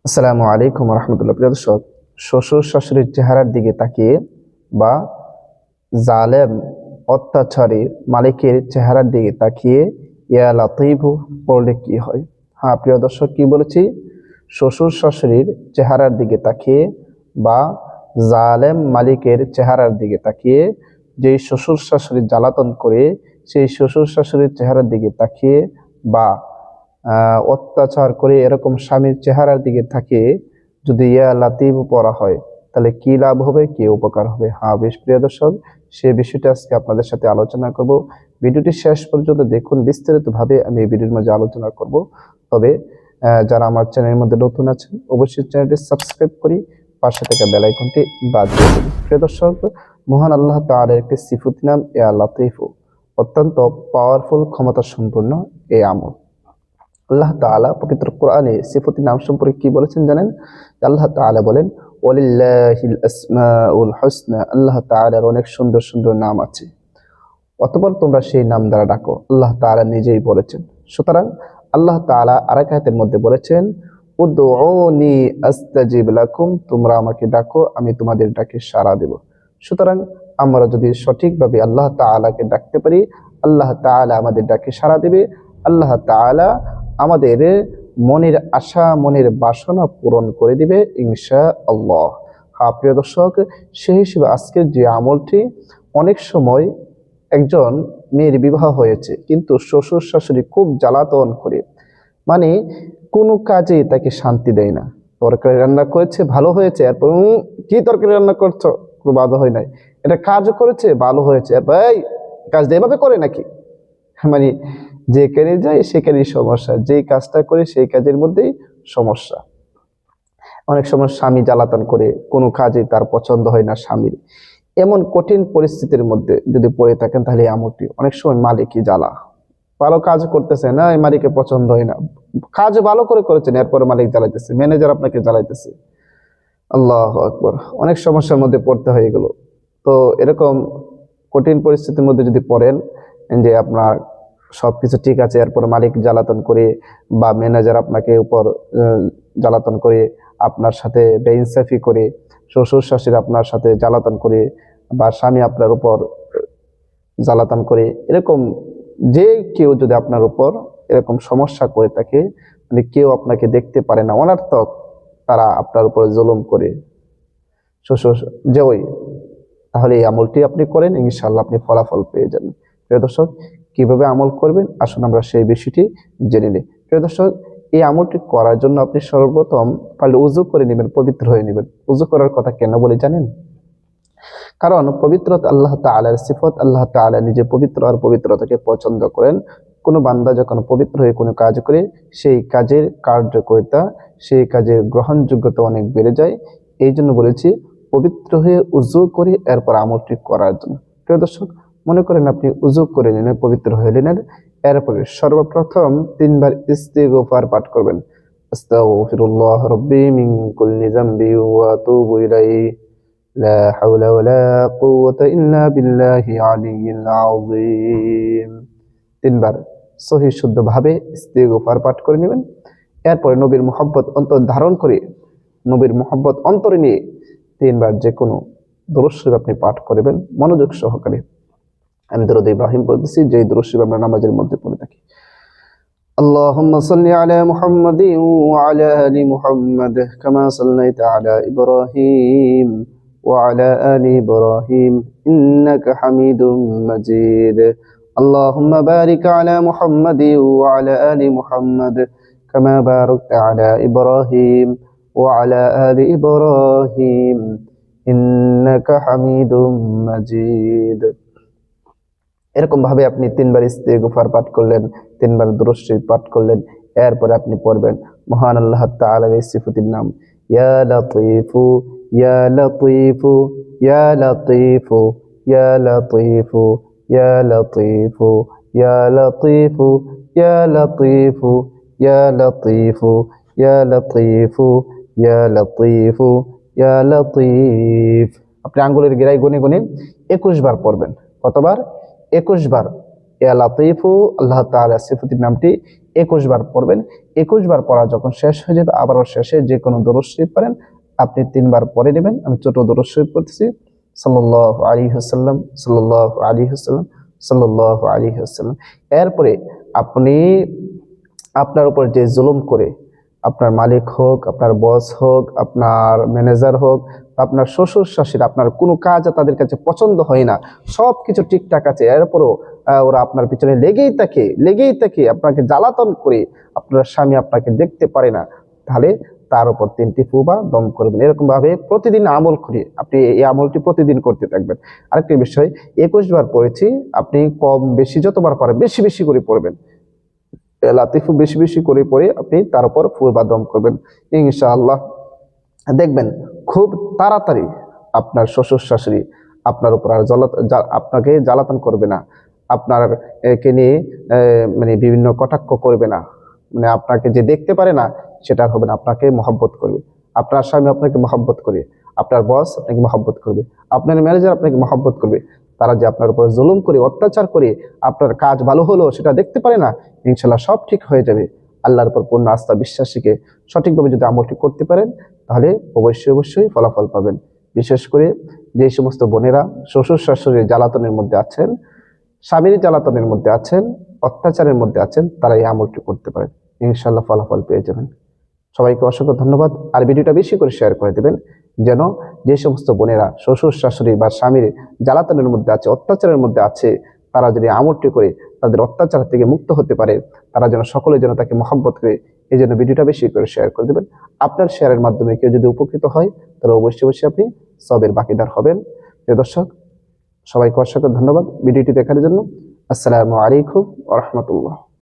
আসসালামু আলাইকুম রহমতুল্লাহ। প্রিয় দর্শক, শ্বশুর শাশুড়ির চেহারার দিকে তাকিয়ে বা জালেম অত্যাচারী মালিকের চেহারার দিকে তাকিয়ে ইয়া লাতীফু পড়লে কি হয়? হ্যাঁ প্রিয় দর্শক, কি বলেছি? শ্বশুর শাশুড়ির চেহারার দিকে তাকিয়ে বা জালেম মালিকের চেহারার দিকে তাকিয়ে যেই শ্বশুর শাশুড়ি জ্বালাতন করে সেই শ্বশুর শাশুড়ির চেহারার দিকে তাকিয়ে বা অত্যাচার করে এরকম স্বামীর চেহারার দিকে তাকিয়ে যদি ইয়া লাতিফ পড়া হয় তাহলে কি লাভ হবে, কি উপকার হবে? হ্যাঁ বেশ প্রিয় দর্শক, সে বিষয়টা আজকে আপনাদের সাথে আলোচনা করব। ভিডিওটি শেষ পর্যন্ত দেখুন, বিস্তারিতভাবে আমি এই ভিডিওর মাঝে আলোচনা করব। তবে যারা আমার চ্যানেলের মধ্যে নতুন আছেন অবশ্যই চ্যানেলটি সাবস্ক্রাইব করি, পাশে থাকা বেল আইকনটি বাজিয়ে দিন। প্রিয় দর্শক, মহান আল্লাহ তাআলার একটি সিফাত নাম ইয়া লাতিফ, অত্যন্ত পাওয়ারফুল, ক্ষমতা সম্পন্ন এই আমল। আল্লাহ তাআলা পবিত্র কোরআনে সিফাতি নাম সম্পর্কে কি বলেছেন জানেন? আল্লাহ তাআলা বলেন ওয়ালিল্লাহিল আসমাউল হুসনা, আল্লাহ তাআলার অনেক সুন্দর সুন্দর নাম আছে, অতঃপর তোমরা সেই নাম দ্বারা ডাকো। আল্লাহ তাআলা নিজেই বলেছেন। সুতরাং আল্লাহ তাআলা আরেক আয়াতের মধ্যে বলেছেন উদউনি আস্তাজিব লাকুম, তোমরা আমাকে ডাকো আমি তোমাদের ডাকে সাড়া দেব। সুতরাং আমরা যদি সঠিকভাবে আল্লাহ তাআলাকে ডাকতে পারি, আল্লাহ তাআলা আমাদের ডাকে সাড়া দেবে। আল্লাহ তাআলা আমাদের মনের আশা, মনের বাসনা পূরণ করে দিবে ইনশাআল্লাহ। হ্যাঁ প্রিয় দর্শক, সেই হিসেবে আজকের যে আমলটি, অনেক সময় একজন মেয়ের বিবাহ হয়েছে কিন্তু শ্বশুর শাশুড়ি খুব জ্বালাতন করে, মানে কোনো কাজে তাকে শান্তি দেয় না। তরকারি রান্না করেছে ভালো হয়েছে, এরপর কি তরকারি রান্না করছো, কোনো ভালো হয় নাই। এটা কাজও করেছে ভালো হয়েছে, এরপর এই কাজটা এভাবে করে নাকি, মানে যেখানে যায় সেখানেই সমস্যা, যেই কাজটা করে সেই কাজের মধ্যেই সমস্যা। অনেক সময় স্বামী জ্বালাতন করে, কোনো কাজে তার পছন্দ হয় না স্বামীর। এমন কঠিন পরিস্থিতির মধ্যে যদি পড়ে থাকেন তাহলে এমনটি অনেক সময় মালিকই জ্বালা, ভালো কাজ করতেছে না, এই মালিকের পছন্দ হয় না, কাজ ভালো করে করেছেন এরপরে মালিক জ্বালাইতেছে, ম্যানেজার আপনাকে জ্বালাইতেছে। আল্লাহু আকবার, অনেক সমস্যার মধ্যে পড়তে হয়ে গেল। তো এরকম কঠিন পরিস্থিতির মধ্যে যদি পড়েন যে আপনার সবকিছু ঠিক আছে, এরপর মালিক জ্বালাতন করে বা ম্যানেজার আপনাকে উপর জ্বালাতন করে, আপনার সাথে বেইনসাফি করে, শ্বশুর শাশুড়ি আপনার সাথে জ্বালাতন করে, বা স্বামী আপনার উপর জ্বালাতন করে, এরকম যে কেউ যদি আপনার উপর এরকম সমস্যা করে থাকে, মানে কেউ আপনাকে দেখতে পারে না, অনার্থক তারা আপনার উপর জুলুম করে শ্বশুর যে ওই, তাহলে এই আমলটি আপনি করেন, ইনশাআল্লাহ আপনি ফলাফল পেয়ে যাবেন। প্রিয় দর্শক, কিভাবে আমল করবেন আসুন আমরা সেই বিষয়টি জেনে নিই। প্রিয় দর্শক, এই আমলটি করার জন্য আপনি সর্বপ্রথম পারলে উযু করে নেবেন, পবিত্র হয়ে নেবেন। উযু করার কথা কেন বলে জানেন? কারণ পবিত্রতা আল্লাহ তাআলার সিফত, আল্লাহ তাআলা নিজে পবিত্র আর পবিত্রতাকে পছন্দ করেন। কোনো বান্দা যখন পবিত্র হয়ে কোনো কাজ করে, সেই কাজের কার্যকারিতা, সেই কাজের গ্রহণযোগ্যতা অনেক বেড়ে যায়। এই জন্য বলেছি পবিত্র হয়ে উযু করে এরপর আমলটি করার জন্য। প্রিয় দর্শক, মনে করেন আপনি উযু করে নিলেন, পবিত্র হয়ে নিলেন, এরপরে সর্বপ্রথম 3 বার ইস্তিগফার পাঠ করবেন। আস্তাগফিরুল্লাহ রাব্বি মিন কুল্লি যামবি ওয়া আতুবু ইলাইহি লা হাওলা ওয়ালা কুওয়াতা ইল্লা বিল্লাহি আলিয়্যিল আযীম। 3 বার সহি শুদ্ধভাবে ইস্তিগফার পাঠ করে নেবেন। এরপরে নবীর মুহাব্বত অন্তর ধারণ করে, নবীর মুহাব্বত অন্তরে নিয়ে 3 বার যে কোনো দরুদ শরীফ আপনি পাঠ করবেন মনোযোগ সহকারে। আমি দরুদ ইব্রাহিম পড়তেছি, যে দরুদ শরীফ আমরা নামাজের মধ্যে পড়ে থাকি। اللهم صل على محمد وعلى آل محمد كما صليت على إبراهيم وعلى آل إبراهيم إنك حميد مجيد. اللهم بارك على محمد وعلى آل محمد كما باركت على إبراهيم وعلى آل إبراهيم إنك حميد مجيد. এরকম ভাবে আপনি 3 বার ইস্তিগফার পাঠ করলেন, 3 বার দুরূদ শরীফ পাঠ করলেন। এরপরে আপনি পড়বেন মহান আল্লাহ তাআলার এই সিফাতের নাম ইয়া লাতীফু ইয়া লাতীফু ইয়া লাতীফু ইয়া লাতীফু ইয়া লাতীফু ইয়া লাতীফু ইয়া লাতীফু ইয়া লাতীফু ইয়া লাতীফু ইয়া লাতীফু ইয়া লাতীফ। আপনি আঙ্গুলের গিরায় গুনে গুনে 21 বার পড়বেন। কতবার? 21 বার। ইয়া লাতীফু, আল্লাহ তাআলার সিফাতের নামটি 21 বার পড়বেন। 21 বার পড়া যখন শেষ হয়ে যাবে আবারও শেষে যে কোনো দরুদ শরীফ পড়েন, আপনি 3 বার পড়ে নেবেন। আমি ছোট দরুদ শরীফ পড়তেছি, সাল্লাল্লাহু আলাইহি ওয়াসাল্লাম, সাল্লাল্লাহু আলাইহি ওয়াসাল্লাম, সাল্লাল্লাহু আলাইহি ওয়াসাল্লাম। এরপরে আপনি আপনার উপর যে জুলুম করে, আপনার মালিক হোক, আপনার বস হোক, আপনার ম্যানেজার হোক, আপনার শ্বশুর শাশুড়ি, আপনার কোনো কাজ তাদের কাছে পছন্দ হয় না, সব কিছু ঠিকঠাক আছে, এরপরও ওরা আপনার পিছনে লেগেই থাকে আপনাকে জ্বালাতন করে, আপনার স্বামী আপনাকে দেখতে পারে না, তাহলে তার উপর 3টি ফু বা দম করবেন। এরকম ভাবে প্রতিদিন আমল করে আপনি এই আমলটি প্রতিদিন করতে থাকবেন। আরেকটি বিষয়, 21 বার পড়েছি, আপনি কম বেশি যতবার পারেন বেশি বেশি করে পড়বেন। লাতিফু বেশি বেশি করে পড়ে আপনি তার উপর ফু বা দম করবেন। ইনশাআল্লাহ দেখবেন খুব তাড়াতাড়ি আপনার শ্বশুর শাশুড়ি আপনার উপর আর আপনাকে জ্বালাতন করবে না, আপনার কে নিয়ে মানে বিভিন্ন কটাক্ষ করবে না, মানে আপনাকে যে দেখতে পারে না সেটা আর হবে না, আপনাকে মহব্বত করবে। আপনার স্বামী আপনাকে মহব্বত করবে, আপনার বস আপনাকে মহব্বত করবে, আপনার ম্যানেজার আপনাকে মহব্বত করবে। তারা যে আপনার উপর জুলুম করে অত্যাচার করে আপনার কাজ ভালো হলো সেটা দেখতে পারে না, ইনশাল্লাহ সব ঠিক হয়ে যাবে। আল্লাহর উপর পূর্ণ আস্থা বিশ্বাস রেখে সঠিকভাবে যদি আমলটি করতে পারেন তাহলে অবশ্যই ফলাফল পাবেন। বিশেষ করে যে সমস্ত বোনেরা শ্বশুর শাশুড়ির জ্বালাতনের মধ্যে আছেন, স্বামীর জ্বালাতনের মধ্যে আছেন, অত্যাচারের মধ্যে আছেন, তারা এই আমলটি করতে পারেন, ইনশাল্লাহ ফলাফল পেয়ে যাবেন। সবাইকে অসংখ্য ধন্যবাদ। আর ভিডিওটা বেশি করে শেয়ার করে দেবেন, যেন যে সমস্ত বোনেরা শ্বশুর শাশুড়ি বা স্বামীর জ্বালাতনের মধ্যে আছে, অত্যাচারের মধ্যে আছে, তারা যদি আমলটি করে তাদের অত্যাচার থেকে মুক্ত হতে পারে, তারা যেন সকলে যেন তাকে মহব্বত করে, এই জন্য ভিডিওটা বেশি করে শেয়ার করে দেবেন। আপনার শেয়ারের মাধ্যমে কেউ যদি উপকৃত হয় তাহলে অবশ্যই আপনি সবের বাকিদার হবেন। প্রিয় দর্শক, সবাইকে অসংখ্য ধন্যবাদ ভিডিওটি দেখার জন্য। আসসালামু আলাইকুম ওয়া রাহমাতুল্লাহ।